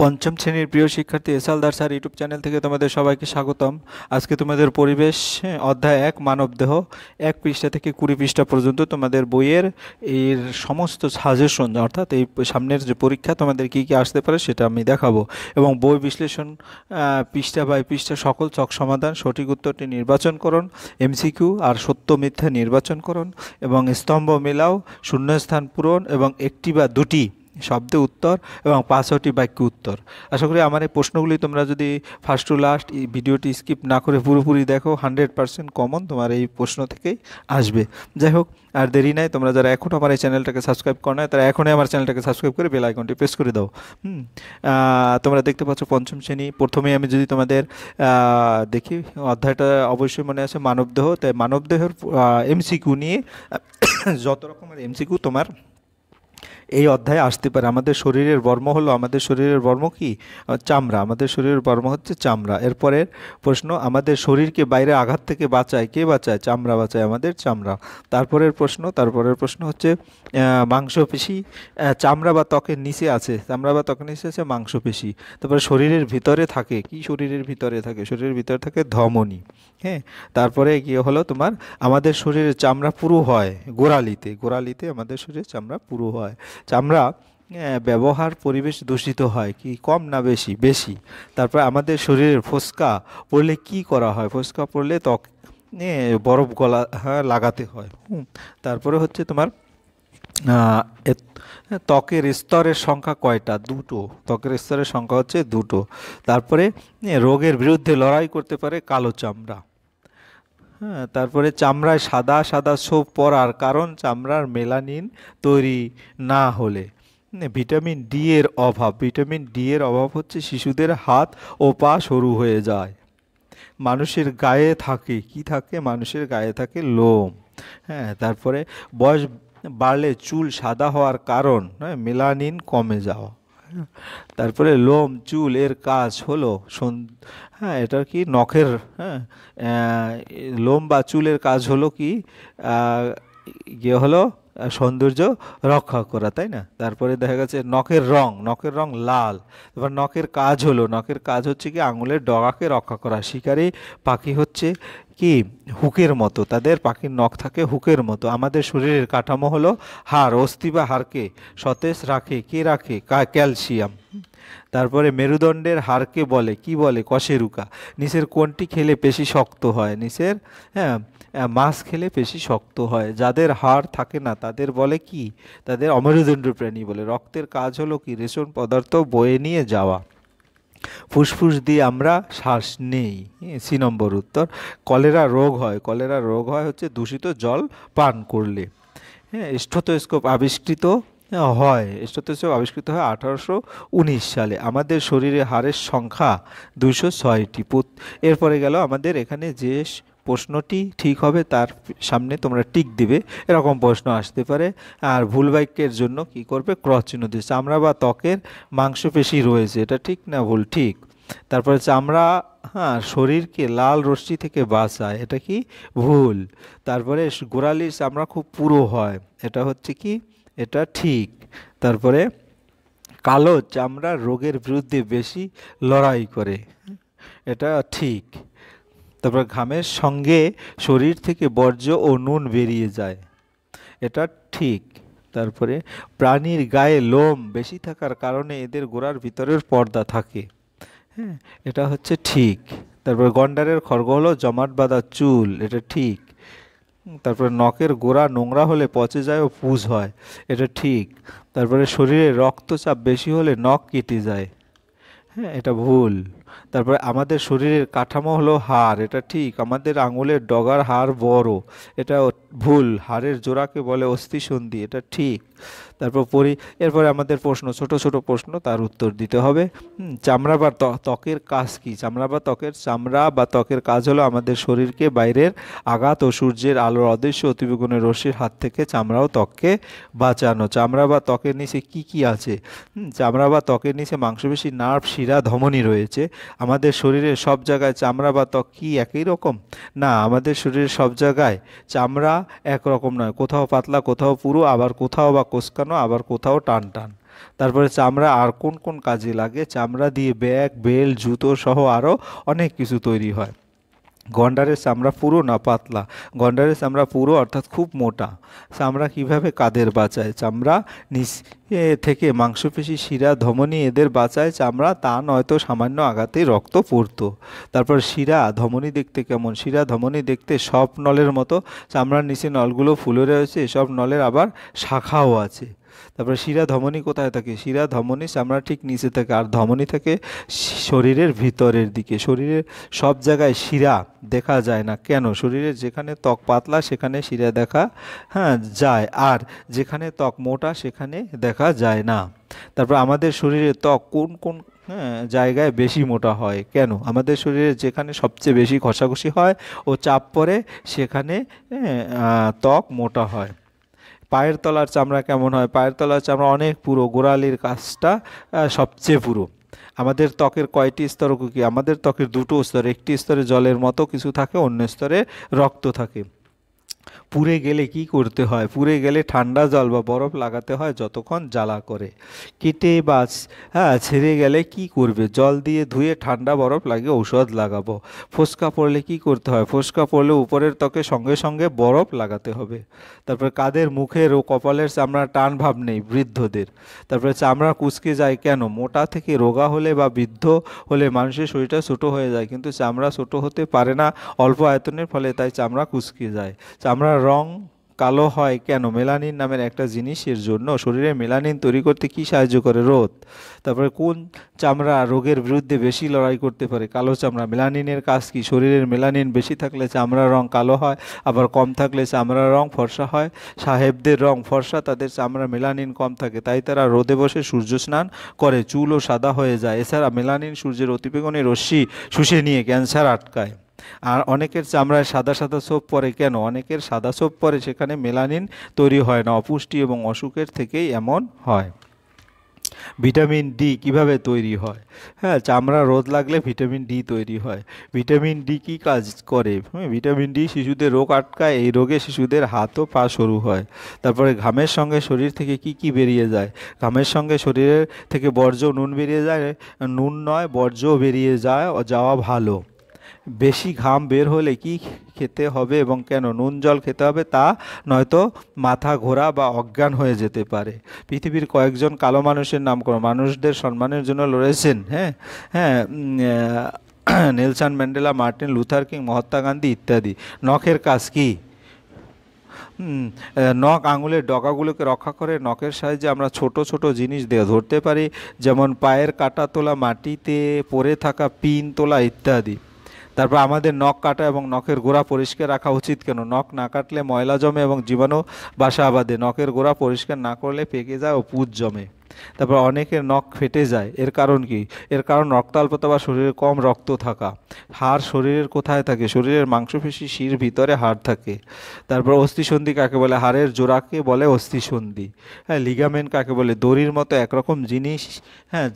পঞ্চম শ্রেণীর প্রিয় শিক্ষার্থী এসালদার স্যার ইউটিউব চ্যানেল থেকে তোমাদের সবাইকে স্বাগতম। আজকে তোমাদের পরিবেশ অধ্যায় 1 মানবদেহ 1 পৃষ্ঠা থেকে 20 পৃষ্ঠা পর্যন্ত তোমাদের বইয়ের এর সমস্ত সাজেশন, অর্থাৎ এই সামনের যে পরীক্ষা তোমাদের কী কী আসতে পারে সেটা আমি দেখাবো, এবং বই বিশ্লেষণ পৃষ্ঠা বাই পৃষ্ঠা সকল ছক সমাধান, সঠিক উত্তরটি নির্বাচন করুন, এমসিকিউ আর সত্য মিথ্যা নির্বাচন করুন, এবং স্তম্ভ মেলাও, শূন্যস্থান পূরণ এবং একটি বা দুটি শব্দে উত্তর এবং 5টি বাক্য উত্তর। আশা করি আমার এই প্রশ্নগুলি তোমরা যদি ফার্স্ট টু লাস্ট এই ভিডিওটি স্কিপ না করে পুরোপুরি দেখো, 100% কমন তোমার এই প্রশ্ন থেকেই আসবে। যাই হোক, আর দেরি নাই, তোমরা যারা এখন আমার এই চ্যানেলটাকে সাবস্ক্রাইব করো না তারা এখনই আমার চ্যানেলটাকে সাবস্ক্রাইব করে বেল আইকনটি প্রেস করে দাও। তোমরা দেখতে পাচ্ছ পঞ্চম শ্রেণী। প্রথমে আমি যদি তোমাদের দেখি, অধ্যায়টা অবশ্যই মনে আছে মানবদেহ, তাই মানবদেহের এমসিকিউ নিয়ে যত রকমের এমসিকিউ তোমার এই অধ্যায়ে আসতে পারে। আমাদের শরীরের বর্ম হলো, আমাদের শরীরের বর্ম কি? চামড়া। আমাদের শরীরের বর্ম হচ্ছে চামড়া। এরপরের প্রশ্ন, আমাদের শরীরকে বাইরে আঘাত থেকে বাঁচায় কে? বাঁচায় চামড়া, বাঁচায় আমাদের চামড়া। তারপরের প্রশ্ন হচ্ছে মাংসপেশি চামড়া বা ত্বকের নিচে আছে, চামড়া বা ত্বকের নিচে আছে মাংসপেশি। তারপরে শরীরের ভিতরে থাকে কি? শরীরের ভিতরে থাকে, শরীরের ভিতরে থাকে ধমনী। হ্যাঁ, তারপরে কি হলো তোমার, আমাদের শরীরের চামড়া পুরু হয় গোড়ালিতে, গোড়ালিতে আমাদের শরীরের চামড়া পুরু হয়। চামড়া ব্যবহার পরিবেশ দূষিত হয় কি? কম না বেশি? বেশি। তারপর আমাদের শরীরের ফোসকা পড়লে কি করা হয়? ফোসকা পড়লে ত্বক বরফ লাগাতে হয়। তারপরে হচ্ছে তোমার ত্বকের স্তরের সংখ্যা কয়টা? দুটো। ত্বকের স্তরের সংখ্যা হচ্ছে দুটো। তারপরে রোগের বিরুদ্ধে লড়াই করতে পারে কালো চামড়া। হ্যাঁ, তারপরে চামড়ায় সাদা সাদা ছোপ পড়ার কারণ চামড়ার মেলানিন তৈরি না হলে। ভিটামিন ডি এর অভাব। ভিটামিন ডি এর অভাব হচ্ছে শিশুদের হাত ও পা সরু হয়ে যায়। মানুষের গায়ে থাকে কি? থাকে মানুষের গায়ে থাকে লোম। হ্যাঁ, তারপরে বয়স বাড়লে চুল সাদা হওয়ার কারণ মেলানিন কমে যাওয়া। তারপরে লোম চুল এর কাজ হলো হ্যাঁ, এটা কি? নখের লোম বা চুলের কাজ হলো কি? ইয়ে হলো সৌন্দর্য রক্ষা করা, তাই না? তারপরে দেখা গেছে নখের রং লাল। এবার নখের কাজ হচ্ছে কি? আঙুলের ডগাকে রক্ষা করা। শিকারী পাখি হচ্ছে কি? হুকের মতো, তাদের পাখির নখ থাকে হুকের মতো। আমাদের শরীরের কাঠামো হলো হাড়। অস্থি বা হাড়কে সতেজ রাখে কে? রাখে ক্যালসিয়াম। তারপরে মেরুদণ্ডের হাড়কে বলে কি? বলে কশেরুকা। নিচের কোনটি খেলে পেশি শক্ত হয়? নিচের মাছ খেলে পেশি শক্ত হয়। যাদের হাড় থাকে না তাদের বলে কি? তাদের অমেরুদণ্ড প্রাণী বলে। রক্তের কাজ হলো কি? রেশন পদার্থ বয়ে নিয়ে যাওয়া। ফুসফুস দিয়ে আমরা শ্বাস নেই। সি নম্বর উত্তর। কলেরা রোগ হয় হচ্ছে দূষিত জল পান করলে। হ্যাঁ, স্টেথোস্কোপ আবিষ্কৃত হয় 1819 সালে। আমাদের শরীরে হাড়ের সংখ্যা 206টি। এরপরে গেল আমাদের এখানে যে প্রশ্নটি ঠিক হবে তার সামনে তোমরা টিক দিবে, এরকম প্রশ্ন আসতে পারে। আর ভুল বাক্যের জন্য কি করবে? ক্রস চিহ্ন দিয়ে। চামড়া বা ত্বকের মাংসপেশি রয়েছে, এটা ঠিক না ভুল? ঠিক। তারপরে চামড়া শরীরকে লাল রশ্মি থেকে বাঁচায়, এটা কি? ভুল। তারপরে গোড়ালির চামড়া খুব পুরু হয়, এটা হচ্ছে কি? এটা ঠিক। তারপরে কালো চামড়া রোগের বিরুদ্ধে বেশি লড়াই করে, এটা ঠিক। তারপর ঘামের সঙ্গে শরীর থেকে বর্জ্য ও নুন বেরিয়ে যায়, এটা ঠিক। তারপরে প্রাণীর গায়ে লোম বেশি থাকার কারণে এদের গোড়ার ভিতরের পর্দা থাকে, হ্যাঁ, এটা হচ্ছে ঠিক। তারপর গন্ডারের খড়গ হলো জমাট বাঁধা চুল, এটা ঠিক। তারপরে নখের গোড়া নোংরা হলে পচে যায় ও পুজ হয়, এটা ঠিক। তারপরে শরীরে রক্তচাপ বেশি হলে নখ কেটে যায়, হ্যাঁ, এটা ভুল। তারপরে আমাদের শরীরের কাঠামো হলো হাড়, এটা ঠিক। আমাদের আঙুলের ডগার হাড় বড়, এটা ভুল। হাড়ের জোড়াকে বলে অস্থিসন্ধি, এটা ঠিক। তারপর এরপরে আমাদের প্রশ্ন, ছোট ছোট প্রশ্ন, তার উত্তর দিতে হবে। চামড়া বা ত্বকের কাজ কি? চামড়া বা ত্বকের কাজ হলো আমাদের শরীরকে বাইরের আঘাত ও সূর্যের আলোর অদৃশ্য অতিবেগুনি রশ্মির হাত থেকে চামড়া ও ত্বককে বাঁচানো। চামড়া বা ত্বকের নিচে কি কি আছে? চামড়া বা ত্বকের নিচে মাংসপেশি, নার্ভ, শিরা, ধমনী রয়েছে। আমাদের শরীরের সব জায়গায় চামড়া বা ত্বক কি একই রকম? না, আমাদের শরীরের সব জায়গায় চামড়া একরকম নয়। কোথাও পাতলা, কোথাও পুরু, আবার কোথাও বা কোঁচকানো, আবার কোথাও টান টান। তারপরে চামড়া আর কোন কোন কাজে লাগে? চামড়া দিয়ে ব্যাগ, বেল্ট, জুতো সহ আরও অনেক কিছু তৈরি হয়। গন্ডারের চামড়া পুরো না পাতলা? গন্ডারের চামড়া পুরো অর্থাৎ খুব মোটা। চামড়া কিভাবে কাদের বাঁচায়? চামড়া নিচ থেকে মাংসপেশি, শিরা, ধমনী এদের বাঁচায় চামড়া, তা নয়তো সামান্য আঘাতেই রক্ত পড়তো। তারপর শিরা, ধমনী দেখতে কেমন? শিরা, ধমনী দেখতে সব নলের মতো। চামড়ার নিচে নলগুলো ফুলে রয়েছে, এসব নলের আবার শাখাও আছে। তারপরে শিরা, ধমনী কোথায় থাকে? শিরা, ধমনী চামড়ার ঠিক নিচে থাকে, আর ধমনী থাকে শরীরের ভিতরের দিকে। শরীরের সব জায়গায় শিরা দেখা যায় না কেন? শরীরের যেখানে ত্বক পাতলা সেখানে শিরা দেখা যায়, আর যেখানে ত্বক মোটা সেখানে দেখা যায় না। তারপর আমাদের শরীরে ত্বক কোন কোন জায়গায় বেশি মোটা হয় কেন? আমাদের শরীরে যেখানে সবচেয়ে বেশি ঘষাঘষি হয় ও চাপ পড়ে সেখানে ত্বক মোটা হয়। পায়ের তলার চামড়া কেমন হয়? পায়ের তলার চামড়া অনেক পুরো, গোড়ালির কাছটা সবচেয়ে পুরো। আমাদের ত্বকের কয়টি স্তর কি? আমাদের ত্বকের দুটো স্তর, একটি স্তরে জলের মতো কিছু থাকে, অন্য স্তরে রক্ত থাকে। পুড়ে গেলে কি করতে হয়? পুড়ে গেলে ঠান্ডা জল বা বরফ লাগাতে হয় যতক্ষণ জ্বালা করে। কেটে বা ছেড়ে গেলে কি করবে? জল দিয়ে ধুয়ে ঠান্ডা বরফ লাগিয়ে ঔষধ লাগাবো। ফোস্কা পড়লে কি করতে হয়? ফোস্কা পড়লে উপরের ত্বকে সঙ্গে সঙ্গে বরফ লাগাতে হবে। তারপর কাদের মুখের ও কপালের চামড়া টান ভাব নেই? বৃদ্ধদের। তারপরে চামড়া কুঁচকে যায় কেন? মোটা থেকে রোগা হলে বা বৃদ্ধ হলে মানুষের শরীরটা ছোটো হয়ে যায়, কিন্তু চামড়া ছোটো হতে পারে না অল্প আয়তনের ফলে, তাই চামড়া কুঁচকে যায়। চামড়ার রং কালো হয় কেন? মেলানিন নামের একটা জিনিসের জন্য। শরীরে মেলানিন তৈরি করতে কি সাহায্য করে? রোদ। তারপরে কোন চামড়া রোগের বিরুদ্ধে বেশি লড়াই করতে পারে? কালো চামড়া। মেলানিনের কাজ কি? শরীরের মেলানিন বেশি থাকলে চামড়ার রং কালো হয়, আবার কম থাকলে চামড়ার রং ফর্সা হয়। সাহেবদের রং ফর্সা, তাদের চামড়া মেলানিন কম থাকে, তাই তারা রোদে বসে সূর্য স্নান করে, চুলও সাদা হয়ে যায়। এছাড়া মেলানিন সূর্যের অতিবেগুনি রশ্মি শুষে নিয়ে ক্যান্সার আটকায়। আর অনেকের চামড়ায় সাদা সাদা ছোপ পড়ে কেন? অনেকের সাদা ছোপ পড়ে সেখানে মেলানিন তৈরি হয় না, অপুষ্টি এবং অসুখের থেকেই এমন হয়। ভিটামিন ডি কিভাবে তৈরি হয়? চামড়া রোদ লাগলে ভিটামিন ডি তৈরি হয়। ভিটামিন ডি কি কাজ করে? ভিটামিন ডি শিশুদের রোগ আটকায়, এই রোগে শিশুদের হাত ও পা সরু হয়। তারপরে ঘামের সঙ্গে শরীর থেকে কি কি বেরিয়ে যায়? ঘামের সঙ্গে শরীরের থেকে বর্জ্য নুন বেরিয়ে যায়। নুন নয়, বর্জ্য বেরিয়ে যাওয়া ভালো। বেশি ঘাম বের হলে কি খেতে হবে এবং কেন? নুন জল খেতে হবে, তা নয়তো মাথা ঘোরা বা অজ্ঞান হয়ে যেতে পারে। পৃথিবীর কয়েকজন কালো মানুষের নাম করো। মানুষদের সম্মানের জন্য লড়েছেন। হ্যাঁ হ্যাঁ Nelson Mandela, Martin Luther king, Mahatma Gandhi ইত্যাদি। নখের কাজ কি? নখ আঙুলের ডগাগুলোকে রক্ষা করে। নখের সাহায্যে আমরা ছোট ছোট জিনিস দিয়ে ধরতে পারি, যেমন পায়ের কাঁটা তোলা, মাটিতে পড়ে থাকা পিন তোলা ইত্যাদি। তারপর আমাদের নখ কাটা এবং নখের গোড়া পরিষ্কার রাখা উচিত কেন? নখ না কাটলে ময়লা জমে এবং জীবাণু বাসা বাঁধে। নখের গোড়া পরিষ্কার না করলে পেকে যায় ও পুঁজ জমে। তারপর অনেকের নখ ফেটে যায়, এর কারণ কি? এর কারণ রক্তাল্পতা বা শরীরে কম রক্ত থাকা। হাড় শরীরের কোথায় থাকে? শরীরের মাংসপেশি শির ভিতরে হাড় থাকে। তারপর অস্থিসন্ধি কাকে বলে? হাড়ের জোড়াকে বলে অস্থিসন্ধি। লিগামেন্ট কাকে বলে? দড়ির মতো একরকম জিনিস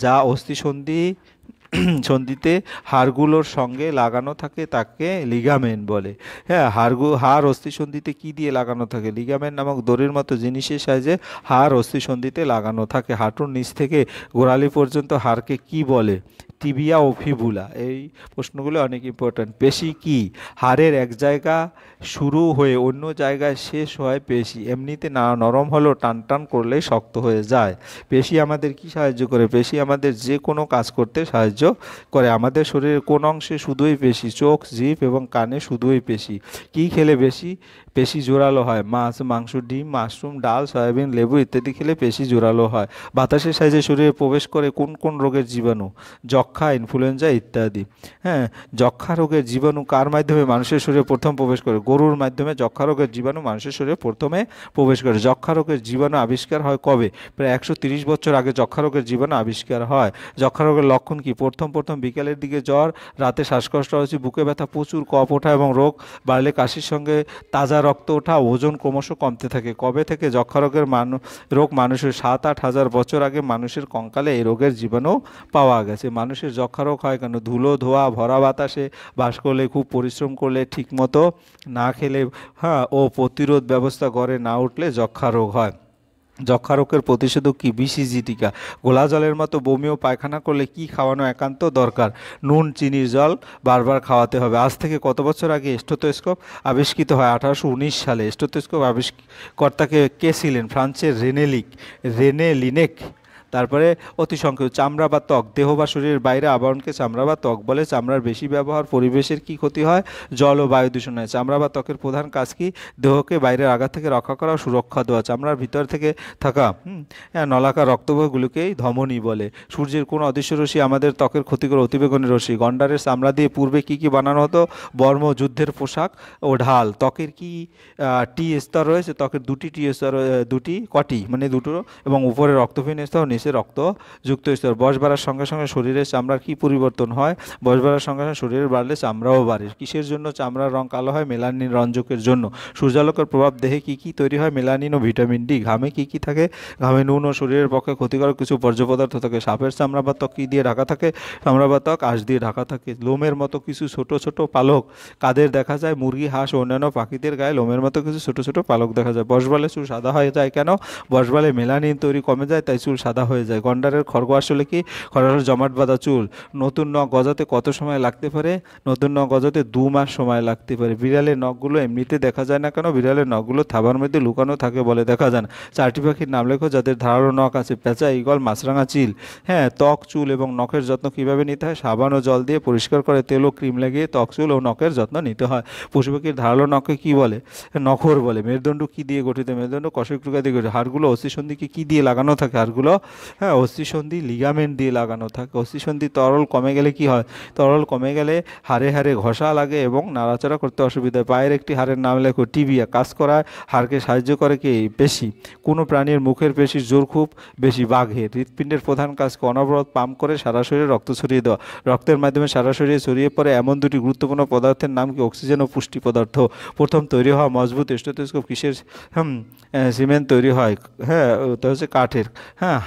যা অস্থিসন্ধি সন্ধিতে হাড়গুলোর সঙ্গে লাগানো থাকে, তাকে লিগামেন্ট বলে। হাড় অস্থিসন্ধিতে কি দিয়ে লাগানো থাকে? লিগামেন্ট নামক দড়ির মতো জিনিসের সাহায্যে হাড় অস্থিসন্ধিতে লাগানো থাকে। হাঁটুর নিচ থেকে গোড়ালি পর্যন্ত হাড়কে কি বলে? টিবিয়া ও ফিবুলা। এই প্রশ্নগুলো অনেক ইম্পর্ট্যান্ট। পেশি কি? হাড়ের এক জায়গা শুরু হয়ে অন্য জায়গায় শেষ হয় পেশি। এমনিতে না নরম হলেও টান টান করলেই শক্ত হয়ে যায়। পেশি আমাদের কি সাহায্য করে? পেশি আমাদের যে কোনো কাজ করতে সাহায্য করে। আমাদের শরীরের কোন অংশে শুধুই পেশি? চোখ, জিভ এবং কানে শুধুই পেশি। কি খেলে পেশি জোরালো হয়? মাছ, মাংস, ডিম, মাশরুম, ডাল, সয়াবিন, লেবু ইত্যাদি খেলে পেশি জোরালো হয়। বাতাসের সাহায্যে শরীরে প্রবেশ করে কোন কোন রোগের জীবাণু? যক্ষা, ইনফ্লুয়েঞ্জা ইত্যাদি। যক্ষা রোগের জীবাণু কার মাধ্যমে মানুষের শরীরে প্রথম প্রবেশ করে? গরুর মাধ্যমে যক্ষা রোগের জীবাণু মানুষের শরীরে প্রথমে প্রবেশ করে। যক্ষা রোগের জীবাণু আবিষ্কার হয় কবে? প্রায় 130 বছর আগে যক্ষা রোগের জীবাণু আবিষ্কার হয়। যক্ষা রোগের লক্ষণ কি? প্রথম বিকালের দিকে জ্বর, রাতে শ্বাসকষ্ট হচ্ছে, বুকে ব্যথা, প্রচুর কফ ওঠা এবং রোগ বাড়লে কাশির সঙ্গে তাজা রক্ত ওঠা, ওজন ক্রমশ কমতে থাকে। কবে থেকে যক্ষা রোগের রোগ? মানুষের 7-8 হাজার বছর আগে মানুষের কঙ্কালে এই রোগের জীবাণু পাওয়া গেছে। মানুষের যক্ষা রোগ হয় কেন? ধুলো, ধোঁয়া, ভরা বাতাসে বাস করলে, খুব পরিশ্রম করলে, ঠিকমতো না খেলে ও প্রতিরোধ ব্যবস্থা গড়ে না উঠলে যক্ষা রোগ হয়। যক্ষ্মা রোগের প্রতিষেধক কি? বিসিজি টিকা। ঘোলা জলের মতো বমি ও পায়খানা করলে কি খাওয়ানো একান্ত দরকার? নুন চিনির জল বারবার খাওয়াতে হবে। আজ থেকে কত বছর আগে স্টেথোস্কোপ আবিষ্কৃত হয়? 1819 সালে। স্টেথোস্কোপ আবিষ্কর্তাকে কে ছিলেন? ফ্রান্সের রেনে লিনেক। তারপরে অতি সংক্ষেপ, চামড়া বা ত্বক, দেহ বা শরীরের বাইরে আবরণকে চামড়া বা ত্বক বলে। চামড়ার বেশি ব্যবহার পরিবেশের কি ক্ষতি হয়? জল ও বায়ু দূষণ হয়। চামড়া বা ত্বকের প্রধান কাজ কি? দেহকে বাইরের আঘাত থেকে রক্ষা করা ও সুরক্ষা দেওয়া। চামড়ার ভিতর থেকে থাকা নলাকার রক্তবাহগুলোকেই ধমনী বলে। সূর্যের কোন অদৃশ্য রশ্মি আমাদের ত্বকের ক্ষতিকর অতিবেগুনি রশ্মি? গন্ডারের চামড়া দিয়ে পূর্বে কি কি বানানো হতো? বর্ম, যুদ্ধের পোশাক ও ঢাল। ত্বকের কি টি স্তর রয়েছে? ত্বকের দুটি টি স্তর, কটি মানে দুটো, এবং উপরে রক্তহীন স্তর, নিচে রক্তযুক্ত স্তর। বয়স বাড়ার সঙ্গে সঙ্গে শরীরের চামড়ার কি পরিবর্তন হয়? বয়স বাড়ার সঙ্গে সঙ্গে শরীরের বাড়লে চামড়াও বাড়ে। কিসের জন্য চামড়ার রং কালো হয়? মেলানিন রঞ্জকের জন্য। সূর্যালোকের প্রভাব দেহে কি কি তৈরি হয়? মেলানিন ও ভিটামিন ডি। ঘামে কি কি থাকে? ঘামে নুন ও শরীরের পক্ষে ক্ষতিকর কিছু বর্জ্য পদার্থ থাকে। সাপের চামড়া বা ত্বক কি দিয়ে ঢাকা থাকে? চামড়া বা ত্বক আঁশ দিয়ে ঢাকা থাকে। লোমের মতো কিছু ছোট ছোট পালক কাদের দেখা যায়? মুরগি, হাঁস ও অন্যান্য পাখিদের গায়ে লোমের মতো কিছু ছোট ছোট পালক দেখা যায়। বয়স বাড়লে চুল সাদা হয়ে যায় কেন? বয়স বাড়লে মেলানিন তৈরি কমে যায়, তাই চুল সাদা হয়ে যায়। গন্ডারের খড়গ আসলে কি? খড়গ হলো জমাট বাঁধা চুল। নতুন নখ গজাতে কত সময় লাগতে পারে? নতুন নখ গজাতে 2 মাস সময় লাগতে পারে। বিড়ালের নখগুলো এমনিতে দেখা যায় না কেন? বিড়ালের নখগুলো থাবার মধ্যে লুকানো থাকে বলে দেখা যায় না। 4টি পাখির নাম লেখো যাদের ধারালো নখ আছে। পেঁচা, ঈগল, মাছরাঙা, চিল। ত্বক, চুল এবং নখের যত্ন কিভাবে নিতে হয়? সাবান ও জল দিয়ে পরিষ্কার করে তেল ও ক্রিম লাগিয়ে ত্বক, চুল ও নখের যত্ন নিতে হয়। পশু পাখির ধারালো নখকে কি বলে? নখর বলে। মেরুদণ্ড কি দিয়ে গঠিত? মেরুদণ্ড কশেক টুকা দিয়ে গঠিত। হাড়গুলো অস্থিসন্ধিকে কি দিয়ে লাগানো থাকে? হাড়গুলো অস্থিসন্ধি লিগামেন্ট দিয়ে লাগানো থাকে। অস্থিসন্ধি তরল কমে গেলে কি হয়? তরল কমে গেলে হাড়ে হাড়ে ঘষা লাগে এবং নাড়াচাড়া করতে অসুবিধা হয়। পায়ের একটি হাড়ের নাম লেখো। টিবিয়া। কাজ করায় হাড়কে সাহায্য করে কি? পেশি। কোনো প্রাণীর মুখের পেশির জোর খুব বেশি? বাঘের। হৃৎপিণ্ডের প্রধান কাজকে অনবরত পাম্প করে সারা শরীরে রক্ত ছড়িয়ে দেওয়া। রক্তের মাধ্যমে সারা শরীরে ছড়িয়ে পড়ে এমন দুটি গুরুত্বপূর্ণ পদার্থের নাম কি? অক্সিজেন ও পুষ্টি পদার্থ। প্রথম তৈরি হওয়া মজবুত স্টেথোস্কোপ কিসের? সিমেন্ট তৈরি হয়। ওটা হচ্ছে কাঠের।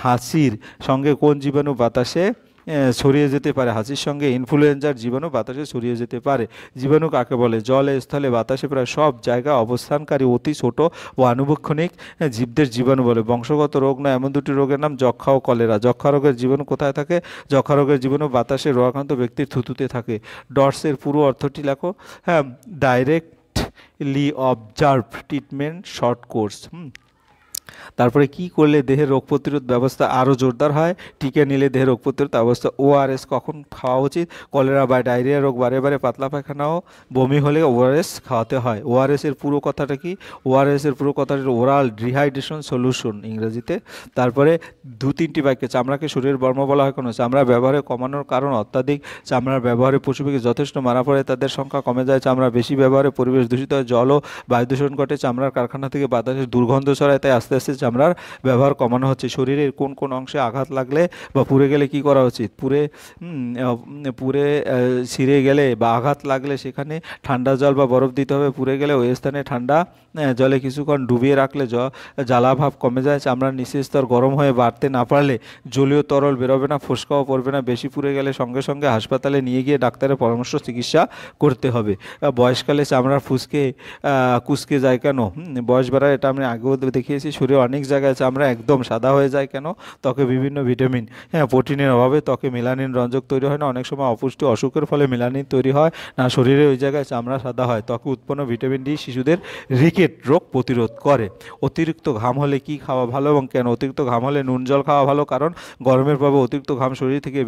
হাসির সঙ্গে কোন জীবাণু বাতাসে ছড়িয়ে যেতে পারে? হাসির সঙ্গে ইনফ্লুয়েঞ্জার জীবাণু বাতাসে ছড়িয়ে যেতে পারে। জীবাণু কাকে বলে? জলে, স্থলে, বাতাসে প্রায় সব জায়গায় অবস্থানকারী অতি ছোট ও আনুবীক্ষণিক জীবদের জীবাণু বলে। বংশগত রোগ নয় এমন দুটি রোগের নাম যক্ষ্মা ও কলেরা। যক্ষ্মা রোগের জীবাণু কোথায় থাকে? যক্ষ্মা রোগের জীবাণু বাতাসে রোগাক্রান্ত ব্যক্তির থুতুতে থাকে। ডটসের পুরো অর্থটি লেখো। Directly observe treatment short course. তারপরে কি করলে দেহের রোগ প্রতিরোধ ব্যবস্থা আরও জোরদার হয়? টিকা নিলে দেহের রোগ প্রতিরোধ ব্যবস্থা। ওআরএস কখন খাওয়া উচিত? কলেরা বা ডায়রিয়া রোগ বারে বারে পাতলা পায়খানা ও বমি হলে ওআরএস খাওয়াতে হয়। ওআরএস এর পুরো কথাটা কি? ওআরএস এর পুরো কথাটা ওরাল ডিহাইড্রেশন সলিউশন ইংরেজিতে। তারপরে 2-3টি বাক্যে চামড়াকে শরীরের বর্ম বলা হয় কেন? চামড়া ব্যবহারে কমানোর কারণ অত্যাধিক চামড়ার ব্যবহারে পশু পাখি যথেষ্ট মারা পড়ে, তাদের সংখ্যা কমে যায়। চামড়া বেশি ব্যবহারে পরিবেশ দূষিত হয়, জল ও বায়ু দূষণ ঘটে। চামড়ার কারখানা থেকে বাতাসে দুর্গন্ধ ছড়ায়, তাই আস্তে আস্তে চামড়ার ব্যবহার কমানো হচ্ছে। শরীরের কোন কোন অংশে আঘাত লাগলে বা পুড়ে গেলে কি করা উচিত? পুড়ে ছিঁড়ে গেলে বা আঘাত লাগলে সেখানে ঠান্ডা জল বা বরফ দিতে হবে। পুড়ে গেলে ওই স্থানে ঠান্ডা জলে কিছুক্ষণ ডুবিয়ে রাখলে জ্বালাভাব কমে যায়। চামড়ার নিচের স্তর গরম হয়ে বাড়তে না পারলে জলীয় তরল বেরোবে না, ফোসকাও পড়বে না। বেশি পুড়ে গেলে সঙ্গে সঙ্গে হাসপাতালে নিয়ে গিয়ে ডাক্তারের পরামর্শ চিকিৎসা করতে হবে। বয়সকালে চামড়ার কুঁচকে যায় কেন? বয়স বাড়ায়, এটা আমি আগেও দেখিয়েছি। শরীরে অনেক জায়গায় চামড়া একদম সাদা হয়ে যায় কেন? ত্বকে বিভিন্ন ভিটামিন প্রোটিনের অভাবে ত্বকে মেলানিন রঞ্জক তৈরি হয় না। অনেক সময় অপুষ্টি অসুখের ফলে মেলানিন তৈরি হয় না, শরীরে ওই জায়গায় চামড়া সাদা হয়। ত্বকে উৎপন্ন ভিটামিন ডি শিশুদের রিকেট রোগ প্রতিরোধ করে। অতিরিক্ত ঘাম হলে কি খাওয়া ভালো এবং কেন? অতিরিক্ত ঘাম হলে নুন জল খাওয়া ভালো, কারণ গরমের প্রভাবে অতিরিক্ত ঘাম শরীর থেকে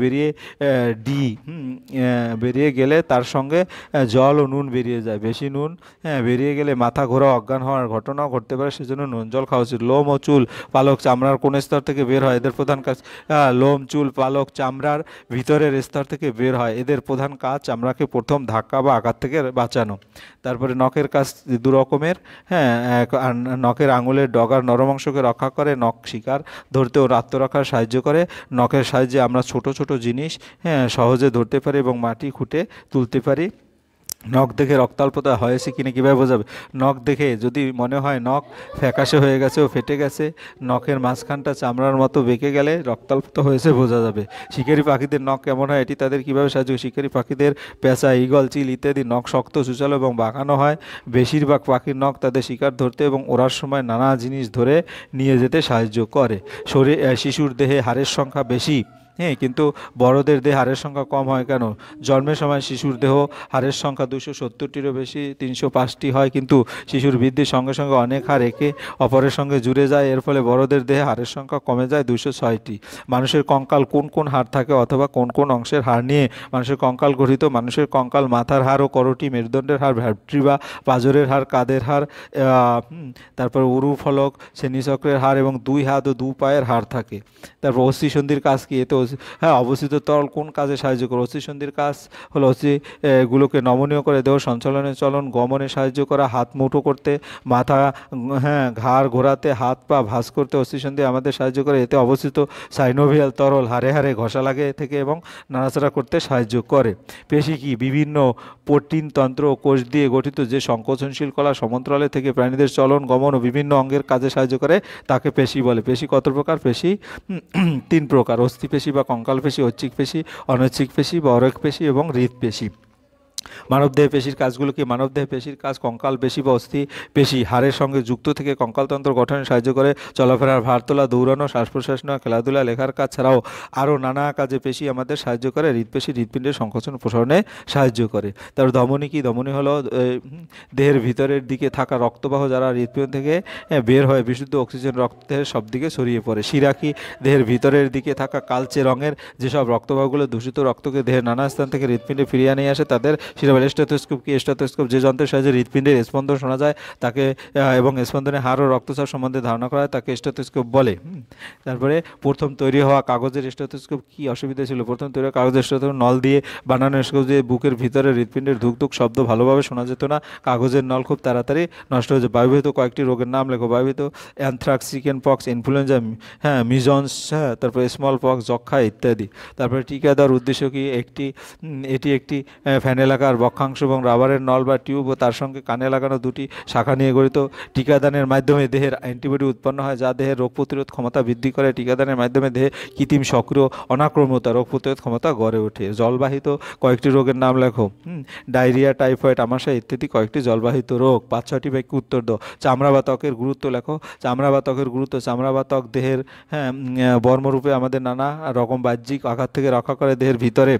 বেরিয়ে গেলে তার সঙ্গে জল ও নুন বেরিয়ে যায়। বেশি নুন বেরিয়ে গেলে মাথা ঘোরা, অজ্ঞান হওয়ার ঘটনাও ঘটতে পারে, সেজন্য নুন জল খাওয়া উচিত। লোম ও চুল, পালক চামড়ার কোন স্তর থেকে বের হয়? এদের প্রধান কাজ লোম, চুল, পালক চামড়ার ভিতরের স্তর থেকে বের হয়। এদের প্রধান কাজ চামড়াকে প্রথম ধাক্কা বা আঘাত থেকে বাঁচানো। তারপরে নখের কাজ 2 রকমের। নখের আঙুলের ডগার নরম অংশকে রক্ষা করে, নখ শিকার ধরতে ও আত্মরক্ষার সাহায্য করে। নখের সাহায্যে আমরা ছোট ছোট জিনিস সহজে ধরতে পারি এবং মাটি খুঁটে তুলতে পারি। নখ দেখে রক্তাল্পতা হয়েছে কিনা কীভাবে বোঝাবে? নখ দেখে যদি মনে হয় নখ ফ্যাকাশে হয়ে গেছে ও ফেটে গেছে, নখের মাঝখানটা চামড়ার মতো বেঁকে গেলে রক্তাল্পতা হয়েছে বোঝা যাবে। শিকারী পাখিদের নখ কেমন হয়, এটি তাদের কীভাবে সাহায্য করে? শিকারী পাখিদের পেঁচা, ঈগল, চিল ইত্যাদি নখ শক্ত, সূচালো এবং বাঁকানো হয়। বেশিরভাগ পাখির নখ তাদের শিকার ধরতে এবং ওড়ার সময় নানা জিনিস ধরে নিয়ে যেতে সাহায্য করে। শিশুর দেহে হাড়ের সংখ্যা বেশি, হ্যাঁ, কিন্তু বড়দের দেহে হাড়ের সংখ্যা কম হয় কেন? জন্মের সময় শিশুর দেহ হাড়ের সংখ্যা 270টিরও বেশি, 305টি হয়, কিন্তু শিশুর বৃদ্ধির সঙ্গে সঙ্গে অনেক হাড় একে অপরের সঙ্গে জুড়ে যায়। এর ফলে বড়দের দেহে হাড়ের সংখ্যা কমে যায় 206টি। মানুষের কঙ্কাল কোন কোন হাড় থাকে অথবা কোন কোন অংশের হাড় নিয়ে মানুষের কঙ্কাল গঠিত? মানুষের কঙ্কাল মাথার হাড় ও করটি, মেরুদণ্ডের হাড় ভ্যাট্রিবা, পাঁজরের হাড়, কাঁধের হাড়, তারপর উরু ফলক, শ্রেণীচক্রের হাড় এবং 2 হাত ও 2 পায়ের হাড় থাকে। তারপর অস্থিসন্ধির কাজ কি? এতে হ্যাঁ, অবস্থিত তরল কোন কাজে সাহায্য করে? অস্থিসন্ধির কাজ হলো গুলোকে নমনীয় করে, দেহ সঞ্চালনে, চলন গমনে সাহায্য করা, হাত মুঠো করতে, মাথা, হ্যাঁ, ঘাড় ঘোরাতে, হাত পা ভাঁজ করতে অস্থিসন্ধি আমাদের সাহায্য করে। এতে অবস্থিত সাইনোভিয়াল তরল হাড়ে হাড়ে ঘষা লাগে থেকে এবং নাড়াচাড়া করতে সাহায্য করে। পেশি কি? বিভিন্ন প্রোটিন তন্ত্র ও কোষ দিয়ে গঠিত যে সংকোচনশীল কলা সমান্তরালে থেকে প্রাণীদের চলন গমন ও বিভিন্ন অঙ্গের কাজে সাহায্য করে তাকে পেশি বলে। পেশি কত প্রকার? পেশি 3 প্রকার: অস্থিপেশি বা কঙ্কাল পেশি, ঐচ্ছিক পেশি, অনৈচ্ছিক পেশি বা অরেখ পেশি এবং হৃৎপেশি। মানবদেহে পেশির কাজগুলো কি? মানবদেহে পেশির কাজ কঙ্কাল পেশি বা অস্থি পেশি হাড়ের সঙ্গে যুক্ত থেকে কঙ্কালতন্ত্র গঠনে সাহায্য করে। চলাফেরার ভার তোলা, দৌড়ানো, শ্বাস প্রশ্বাস নেওয়া, খেলাধুলা, লেখার কাজ ছাড়াও আরও নানা কাজে পেশি আমাদের সাহায্য করে। হৃৎপেশি হৃৎপিণ্ডের সংকোচন প্রসারণে সাহায্য করে। তারপর ধমনী কি? ধমনী হলো দেহের ভিতরের দিকে থাকা রক্তবাহ যারা হৃৎপিণ্ড থেকে বের হয় বিশুদ্ধ অক্সিজেন রক্তের সব দিকে ছড়িয়ে পড়ে। শিরা কি? দেহের ভিতরের দিকে থাকা কালচে রঙের যেসব রক্তবাহগুলো দূষিত রক্তকে দেহের নানা স্থান থেকে হৃৎপিণ্ডে ফিরিয়ে নিয়ে আসে তাদের শিরা বলে। স্টেথোস্কোপ কি? স্টেথোস্কোপ যে যন্ত্রের সাহায্যে হৃৎপিণ্ডের স্পন্দন শোনা যায় তাকে এবং স্পন্দনের হার ও রক্তচাপ সম্বন্ধে ধারণা করা হয় তাকে স্টেথোস্কোপ বলে। তারপরে প্রথম তৈরি হওয়া কাগজের স্টেথোস্কোপ কি অসুবিধা ছিল? প্রথম তৈরি হওয়া কাগজের স্টেথোস্কোপ নল দিয়ে বানানো স্টেথোস্কোপ দিয়ে বুকের ভিতরে হৃৎপিণ্ডের ধুক ধুক শব্দ ভালোভাবে শোনা যেত না। কাগজের নল খুব তাড়াতাড়ি নষ্ট হয়ে যায়। বায়ুবাহিত কয়েকটি রোগের নাম লেখো। বায়ুবাহিত অ্যানথ্রাক্স, চিকেন পক্স, ইনফ্লুয়েঞ্জা, হ্যাঁ, মিজন্স, হ্যাঁ, তারপরে স্মল পক্স, যক্ষা ইত্যাদি। তারপরে টিকা দেওয়ার উদ্দেশ্য কি? এটি একটি ফ্যানেলাকার বক্ষাংশ এবং রাবারের নল বা টিউব ও তার সঙ্গে কানে লাগানো 2টি শাখা নিয়ে গঠিত। টিকাদানের মাধ্যমে দেহের অ্যান্টিবডি উৎপন্ন হয় যা দেহের রোগ প্রতিরোধ ক্ষমতা বৃদ্ধি করে। টিকাদানের মাধ্যমে দেহে কৃত্রিম সক্রিয় অনাক্রম্যতা রোগ প্রতিরোধ ক্ষমতা গড়ে ওঠে। জলবাহিত কয়েকটি রোগের নাম লেখো। ডায়রিয়া, টাইফয়েড, আমাশয় ইত্যাদি কয়েকটি জলবাহিত রোগ। 5-6টি বাক্যে উত্তর দাও। চামড়া বা ত্বকের গুরুত্ব লেখো। চামড়া বা ত্বকের গুরুত্ব: চামড়া বা ত্বক দেহের, হ্যাঁ, বর্মরূপে আমাদের নানা রকম বাহ্যিক আঘাত থেকে রক্ষা করে। দেহের ভিতরে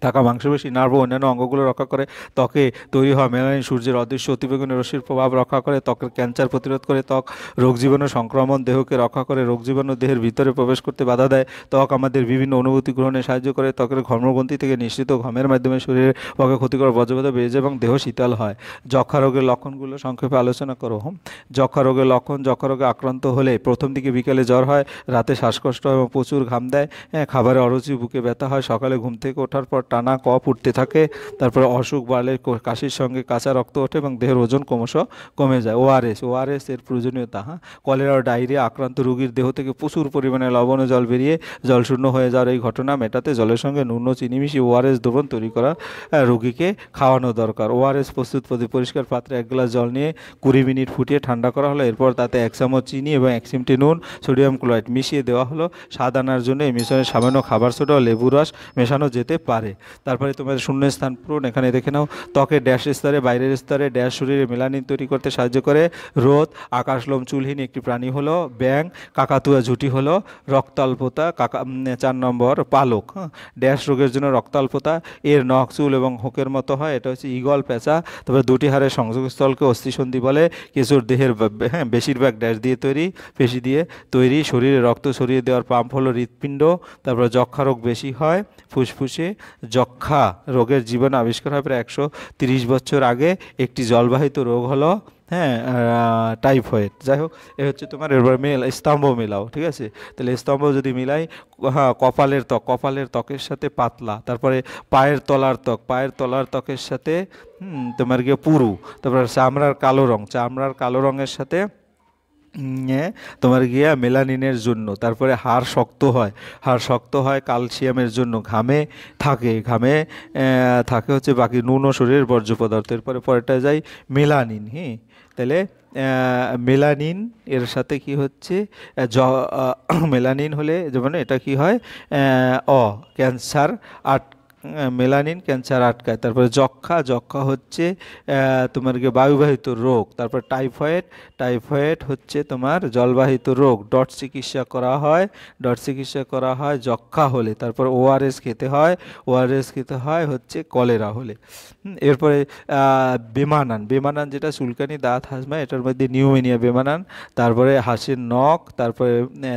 থাকা মাংসপেশি, নার্ভ ও অন্যান্য অঙ্গগুলো রক্ষা করে। ত্বকে তৈরি হওয়া মেলানিন সূর্যের অদৃশ্য অতিবেগুনি রশ্মির প্রভাব রক্ষা করে। ত্বকের ক্যান্সার প্রতিরোধ করে। ত্বক রোগ জীবাণু সংক্রমণ দেহকে রক্ষা করে। রোগ জীবাণু দেহের ভিতরে প্রবেশ করতে বাধা দেয়। ত্বক আমাদের বিভিন্ন অনুভূতি গ্রহণে সাহায্য করে। ত্বকের ঘর্মগ্রন্থি থেকে নিঃসৃত ঘামের মাধ্যমে শরীরের পক্ষে ক্ষতিকর বজ্রপাত বেড়ে যায় এবং দেহ শীতল হয়। যক্ষা রোগের লক্ষণগুলো সংক্ষেপে আলোচনা করো। যক্ষা রোগের লক্ষণ: যক্ষা রোগে আক্রান্ত হলে প্রথম দিকে বিকেলে জ্বর হয়, রাতে শ্বাসকষ্ট এবং প্রচুর ঘাম দেয়, খাবারে অরুচি, বুকে ব্যথা হয়, সকালে ঘুম থেকে ওঠার পর টানা কফ উঠতে থাকে। তারপরে অসুখ বাড়লে কাশির সঙ্গে কাঁচা রক্ত ওঠে এবং দেহের ওজন ক্রমশ কমে যায়। ওআরএস এর প্রয়োজনীয়তা: কলেরা ও ডায়রিয়া আক্রান্ত রোগীর দেহ থেকে প্রচুর পরিমাণে লবণ ও জল বেরিয়ে জলশূন্য হয়ে যাওয়ার এই ঘটনা মেটাতে জলের সঙ্গে নুন ও চিনি মিশিয়ে ওআরএস দ্রবণ তৈরি করা রোগীকে খাওয়ানো দরকার। ওআরএস প্রস্তুত পরিষ্কার পাত্রে 1 গ্লাস জল নিয়ে 20 মিনিট ফুটিয়ে ঠান্ডা করা হলো। এরপর তাতে 1 চামচ চিনি এবং 1 চিমটি নুন, সোডিয়াম ক্লোরাইড মিশিয়ে দেওয়া হলো। স্বাদ আনার জন্য এই মিশ্রণে সামান্য খাবার সোডা ও লেবু রস মেশানো যেতে পারে। তারপরে তোমাদের শূন্যস্থান পূরণ। এখানে দেখে নাও। ত্বকের ড্যাশ স্তরে, বাইরের স্তরে ড্যাশ শরীরে মেলানিন তৈরি করতে সাহায্য করে। রোদ, আকাশলোম চুলহীন একটি প্রাণী হলো ব্যাঙ, কাকাতুয়া ঝুঁটি হলো রক্তাল্পতা, 4 নম্বর পালক। ড্যাশ রোগের জন্য রক্তাল্পতা, এর নখ, চুল এবং হোকের মতো হয়, এটা হচ্ছে ঈগল, পেঁচা। তবে 2টি হাড়ের সংযোগস্থলকে অস্থিসন্ধি বলে। কিছুর দেহের, হ্যাঁ, বেশিরভাগ ড্যাশ দিয়ে তৈরি, পেশি দিয়ে তৈরি। শরীরে রক্ত ছড়িয়ে দেওয়ার পাম্প হলো হৃৎপিণ্ড। তারপর যক্ষা রোগ বেশি হয় ফুসফুসে। যক্ষা রোগের জীবাণু আবিষ্কার হয় প্রায় 130 বছর আগে। একটি জলবাহিত রোগ হলো, হ্যাঁ, টাইফয়েড। যাই হোক, এ হচ্ছে তোমার। এবার স্তম্ভ মেলাও, ঠিক আছে? তাহলে স্তম্ভ যদি মিলাই, হ্যাঁ, কপালের ত্বকের সাথে পাতলা। তারপরে পায়ের তলার ত্বকের সাথে তোমার গিয়ে পুরু। তারপর চামড়ার কালো রঙের সাথে তোমার গিয়া মেলানিনের জন্য। তারপরে হাড় শক্ত হয়, হাড় শক্ত হয় ক্যালসিয়ামের জন্য। ঘামে থাকে হচ্ছে বাকি নুন ও শরীরের বর্জ্য পদার্থ। এরপরে পরেরটা যাই মেলানিন। হ্যাঁ, তাহলে মেলানিন এর সাথে কি হচ্ছে মেলানিন হলে যেমন এটা কি হয় ক্যান্সার আট মেলানিন ক্যান্সার আটকায়। তারপরে যক্ষা হচ্ছে তোমার কি বায়ুবাহিত রোগ। তারপর টাইফয়েড হচ্ছে তোমার জলবাহিত রোগ। ডট চিকিৎসা করা হয় যক্ষা হলে। তারপর ওআরএস খেতে হয় হচ্ছে কলেরা হলে। এরপরে বেমানান যেটা চুলকানি, দাঁত, হাজমা, এটার মধ্যে নিউমোনিয়া বেমানান। তারপরে হাঁসের নখ, তারপরে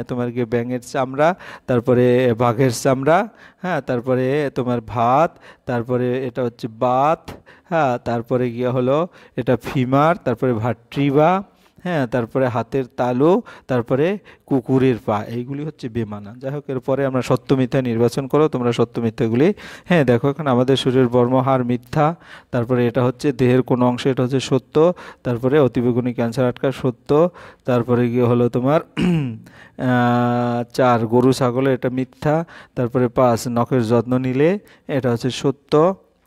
তোমার কি ব্যাঙের চামড়া, তারপরে বাঘের চামড়া। হ্যাঁ, তারপরে তোমার ভাত, তারপরে এটা হচ্ছে বাত। হ্যাঁ, তারপরে গিয়ে হলো এটা ফিমার, তারপরে ভাট্রিবা। হ্যাঁ, তারপরে হাতের তালু, তারপরে কুকুরের পা। এইগুলি হচ্ছে বেমানা। যাই হোক, এরপরে আমরা সত্য মিথ্যা নির্বাচন করো তোমরা সত্য মিথ্যাগুলি। হ্যাঁ, দেখো এখানে আমাদের শরীরের বর্মহার মিথ্যা। তারপরে এটা হচ্ছে দেহের কোনো অংশ, এটা হচ্ছে সত্য। তারপরে অতিবেগুনি ক্যান্সার আটকা সত্য। তারপরে গিয়ে হলো তোমার 4 গরু ছাগলে, এটা মিথ্যা। তারপরে 5 নখের যত্ন নিলে, এটা হচ্ছে সত্য।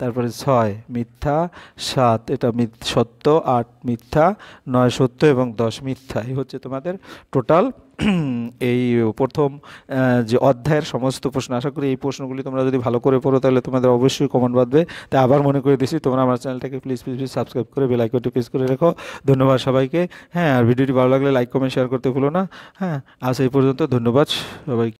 তারপরে 6 মিথ্যা, 7 এটা সত্য, 8 মিথ্যা, 9 সত্য এবং 10 মিথ্যা। এই হচ্ছে তোমাদের টোটাল এই প্রথম যে অধ্যায়ের সমস্ত প্রশ্ন। আশা করি এই প্রশ্নগুলি তোমরা যদি ভালো করে পড়ো তাহলে তোমাদের অবশ্যই কমন বাঁধবে। তাই আবার মনে করে দিচ্ছি, তোমরা আমার চ্যানেলটাকে প্লিজ সাবস্ক্রাইব করে বেল আইকনটি প্রেস করে রেখো। ধন্যবাদ সবাইকে। হ্যাঁ, আর ভিডিওটি ভালো লাগলে লাইক কমেন্ট শেয়ার করতে ভুলো না। হ্যাঁ, আজ এই পর্যন্ত। ধন্যবাদ সবাইকে।